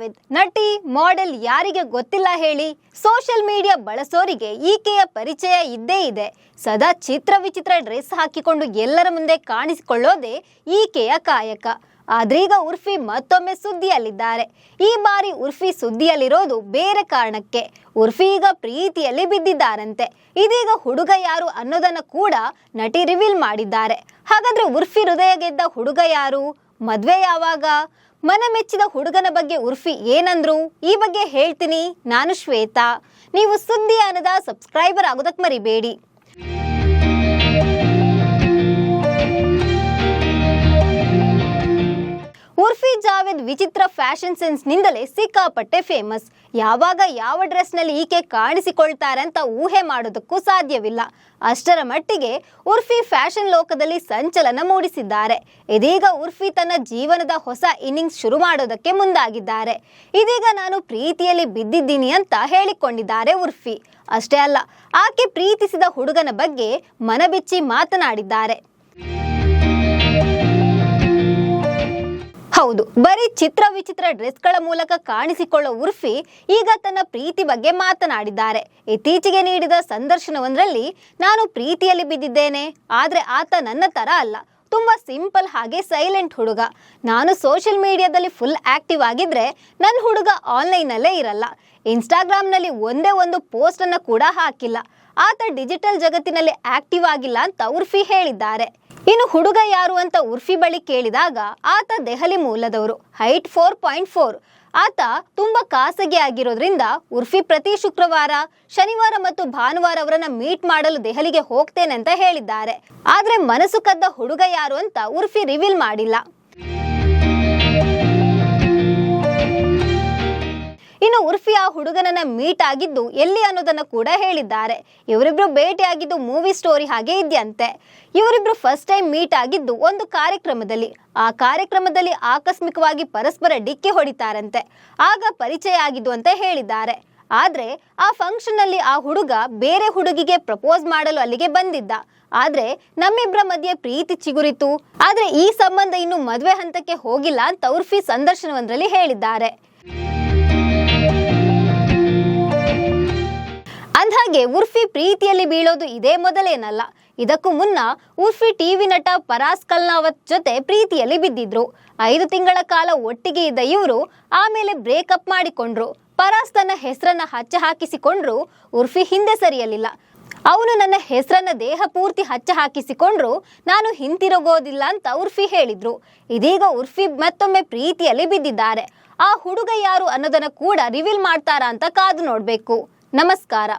ಜಾವೇದ್ ನಟಿ ಮಾಡೆಲ್ ಯಾರಿಗೆ ಗೊತ್ತಿಲ್ಲ ಹೇಳಿ. ಸೋಷಿಯಲ್ ಮೀಡಿಯಾ ಬಳಸೋರಿಗೆ ಈಕೆಯ ಪರಿಚಯ ಇದ್ದೇ ಇದೆ. ಸದಾ ಚಿತ್ರ ವಿಚಿತ್ರ ಡ್ರೆಸ್ ಹಾಕಿಕೊಂಡು ಎಲ್ಲರ ಮುಂದೆ ಕಾಣಿಸಿಕೊಳ್ಳೋದೇ ಈಕೆಯ ಕಾಯಕ. ಆದ್ರೀಗ ಉರ್ಫಿ ಮತ್ತೊಮ್ಮೆ ಸುದ್ದಿಯಲ್ಲಿದ್ದಾರೆ. ಈ ಬಾರಿ ಉರ್ಫಿ ಸುದ್ದಿಯಲ್ಲಿರೋದು ಬೇರೆ ಕಾರಣಕ್ಕೆ. ಉರ್ಫಿ ಈಗ ಪ್ರೀತಿಯಲ್ಲಿ ಬಿದ್ದಿದ್ದಾರಂತೆ. ಇದೀಗ ಹುಡುಗ ಯಾರು ಅನ್ನೋದನ್ನ ಕೂಡ ನಟಿ ರಿವೀಲ್ ಮಾಡಿದ್ದಾರೆ. ಹಾಗಾದ್ರೆ ಉರ್ಫಿ ಹೃದಯ ಗೆದ್ದ ಹುಡುಗ ಯಾರು? ಮದ್ವೆ ಯಾವಾಗ? ಮನ ಮೆಚ್ಚಿದ ಹುಡುಗನ ಬಗ್ಗೆ ಉರ್ಫಿ ಏನಂದ್ರು? ಈ ಬಗ್ಗೆ ಹೇಳ್ತೀನಿ. ನಾನು ಶ್ವೇತಾ. ನೀವು ಸುದ್ದಿ ಅನ್ನದ ಸಬ್ಸ್ಕ್ರೈಬರ್ ಆಗೋದಕ್ಕೆ ಮರಿಬೇಡಿ. ಉರ್ಫಿ ಜಾವೇದ್ ವಿಚಿತ್ರ ಫ್ಯಾಷನ್ ಸೆನ್ಸ್ ನಿಂದಲೇ ಸಿಕ್ಕಾಪಟ್ಟೆ ಫೇಮಸ್. ಯಾವಾಗ ಯಾವ ಡ್ರೆಸ್ ನಲ್ಲಿ ಈಕೆ ಕಾಣಿಸಿಕೊಳ್ತಾರೆ ಅಂತ ಊಹೆ ಮಾಡೋದಕ್ಕೂ ಸಾಧ್ಯವಿಲ್ಲ. ಅಷ್ಟರ ಮಟ್ಟಿಗೆ ಉರ್ಫಿ ಫ್ಯಾಷನ್ ಲೋಕದಲ್ಲಿ ಸಂಚಲನ ಮೂಡಿಸಿದ್ದಾರೆ. ಇದೀಗ ಉರ್ಫಿ ತನ್ನ ಜೀವನದ ಹೊಸ ಇನ್ನಿಂಗ್ಸ್ ಶುರು ಮಾಡೋದಕ್ಕೆ ಮುಂದಾಗಿದ್ದಾರೆ. ಇದೀಗ ನಾನು ಪ್ರೀತಿಯಲ್ಲಿ ಬಿದ್ದಿದ್ದೀನಿ ಅಂತ ಹೇಳಿಕೊಂಡಿದ್ದಾರೆ ಉರ್ಫಿ. ಅಷ್ಟೇ ಅಲ್ಲ, ಆಕೆ ಪ್ರೀತಿಸಿದ ಹುಡುಗನ ಬಗ್ಗೆ ಮನಬಿಚ್ಚಿ ಮಾತನಾಡಿದ್ದಾರೆ. ಹೌದು, ಬರೀ ಚಿತ್ರ ವಿಚಿತ್ರ ಡ್ರೆಸ್ಗಳ ಮೂಲಕ ಕಾಣಿಸಿಕೊಳ್ಳೋ ಉರ್ಫಿ ಈಗ ತನ್ನ ಪ್ರೀತಿ ಬಗ್ಗೆ ಮಾತನಾಡಿದ್ದಾರೆ. ಇತ್ತೀಚೆಗೆ ನೀಡಿದ ಸಂದರ್ಶನವೊಂದರಲ್ಲಿ, ನಾನು ಪ್ರೀತಿಯಲ್ಲಿ ಬಿದ್ದಿದ್ದೇನೆ, ಆದ್ರೆ ಆತ ನನ್ನ ತರ ಅಲ್ಲ, ತುಂಬಾ ಸಿಂಪಲ್ ಹಾಗೆ ಸೈಲೆಂಟ್ ಹುಡುಗ. ನಾನು ಸೋಷಿಯಲ್ ಮೀಡಿಯಾದಲ್ಲಿ ಫುಲ್ ಆಕ್ಟಿವ್ ಆಗಿದ್ರೆ ನನ್ನ ಹುಡುಗ ಆನ್ಲೈನಲ್ಲೇ ಇರಲ್ಲ. ಇನ್ಸ್ಟಾಗ್ರಾಮ್ನಲ್ಲಿ ಒಂದೇ ಒಂದು ಪೋಸ್ಟ್ ಅನ್ನ ಕೂಡ ಹಾಕಿಲ್ಲ. ಆತ ಡಿಜಿಟಲ್ ಜಗತ್ತಿನಲ್ಲಿ ಆಕ್ಟಿವ್ ಆಗಿಲ್ಲ ಅಂತ ಉರ್ಫಿ ಹೇಳಿದ್ದಾರೆ. ಇನ್ನು ಹುಡುಗ ಯಾರು ಅಂತ ಉರ್ಫಿ ಬಳಿ ಕೇಳಿದಾಗ, ಆತ ದೆಹಲಿ ಮೂಲದವರು, ಹೈಟ್ 4.4. ಆತ ತುಂಬಾ ಖಾಸಗಿ ಆಗಿರೋದ್ರಿಂದ ಉರ್ಫಿ ಪ್ರತಿ ಶುಕ್ರವಾರ, ಶನಿವಾರ ಮತ್ತು ಭಾನುವಾರ ಅವರನ್ನ ಮೀಟ್ ಮಾಡಲು ದೆಹಲಿಗೆ ಹೋಗ್ತೇನೆ ಅಂತ ಹೇಳಿದ್ದಾರೆ. ಆದ್ರೆ ಮನಸ್ಸು ಕದ್ದ ಹುಡುಗ ಯಾರು ಅಂತ ಉರ್ಫಿ ರಿವೀಲ್ ಮಾಡಿಲ್ಲ. ಇನ್ನು ಉರ್ಫಿ ಆ ಹುಡುಗನನ್ನ ಮೀಟ್ ಆಗಿದ್ದು ಎಲ್ಲಿ ಅನ್ನೋದನ್ನ ಕೂಡ ಹೇಳಿದ್ದಾರೆ. ಇವರಿಬ್ರು ಭೇಟಿ ಆಗಿದ್ದು ಮೂವಿ ಸ್ಟೋರಿ ಹಾಗೆ ಇದೆಯಂತೆ. ಇವರಿಬ್ರು ಫಸ್ಟ್ ಟೈಮ್ ಮೀಟ್ ಆಗಿದ್ದು ಒಂದು ಕಾರ್ಯಕ್ರಮದಲ್ಲಿ. ಆ ಕಾರ್ಯಕ್ರಮದಲ್ಲಿ ಆಕಸ್ಮಿಕವಾಗಿ ಪರಸ್ಪರ ಡಿಕ್ಕಿ ಹೊಡಿತಾರಂತೆ. ಆಗ ಪರಿಚಯ ಆಗಿದ್ದು ಅಂತ ಹೇಳಿದ್ದಾರೆ. ಆದ್ರೆ ಆ ಫಂಕ್ಷನ್ ನಲ್ಲಿ ಆ ಹುಡುಗ ಬೇರೆ ಹುಡುಗಿಗೆ ಪ್ರಪೋಸ್ ಮಾಡಲು ಅಲ್ಲಿಗೆ ಬಂದಿದ್ದ. ಆದ್ರೆ ನಮ್ಮಿಬ್ಬರ ಮಧ್ಯೆ ಪ್ರೀತಿ ಚಿಗುರಿತು. ಆದ್ರೆ ಈ ಸಂಬಂಧ ಇನ್ನು ಮದುವೆ ಹಂತಕ್ಕೆ ಹೋಗಿಲ್ಲ ಅಂತ ಉರ್ಫಿ ಸಂದರ್ಶನವೊಂದರಲ್ಲಿ ಹೇಳಿದ್ದಾರೆ. ಅಂದ್ಹಾಗೆ ಉರ್ಫಿ ಪ್ರೀತಿಯಲ್ಲಿ ಬೀಳೋದು ಇದೇ ಮೊದಲೇನಲ್ಲ. ಇದಕ್ಕೂ ಮುನ್ನ ಉರ್ಫಿ ಟಿವಿ ನಟ ಪರಾಸ್ ಕಲ್ನಾವತ್ ಜೊತೆ ಪ್ರೀತಿಯಲ್ಲಿ ಬಿದ್ದಿದ್ರು. 5 ತಿಂಗಳ ಕಾಲ ಒಟ್ಟಿಗೆ ಇದ್ದ ಇವರು ಆಮೇಲೆ ಬ್ರೇಕಪ್ ಮಾಡಿಕೊಂಡ್ರು. ಪರಾಸ್ ತನ್ನ ಹೆಸರನ್ನ ಹಚ್ಚ ಹಾಕಿಸಿಕೊಂಡ್ರು. ಉರ್ಫಿ ಹಿಂದೆ ಸರಿಯಲಿಲ್ಲ. ಅವನು ನನ್ನ ಹೆಸರನ್ನ ದೇಹ ಪೂರ್ತಿ ಹಚ್ಚ ಹಾಕಿಸಿಕೊಂಡ್ರು, ನಾನು ಹಿಂತಿರುಗೋದಿಲ್ಲ ಅಂತ ಉರ್ಫಿ ಹೇಳಿದ್ರು. ಇದೀಗ ಉರ್ಫಿ ಮತ್ತೊಮ್ಮೆ ಪ್ರೀತಿಯಲ್ಲಿ ಬಿದ್ದಿದ್ದಾರೆ. ಆ ಹುಡುಗ ಯಾರು ಅನ್ನೋದನ್ನ ಕೂಡ ರಿವೀಲ್ ಮಾಡ್ತಾರಾ ಅಂತ ಕಾದು ನೋಡ್ಬೇಕು. ನಮಸ್ಕಾರ.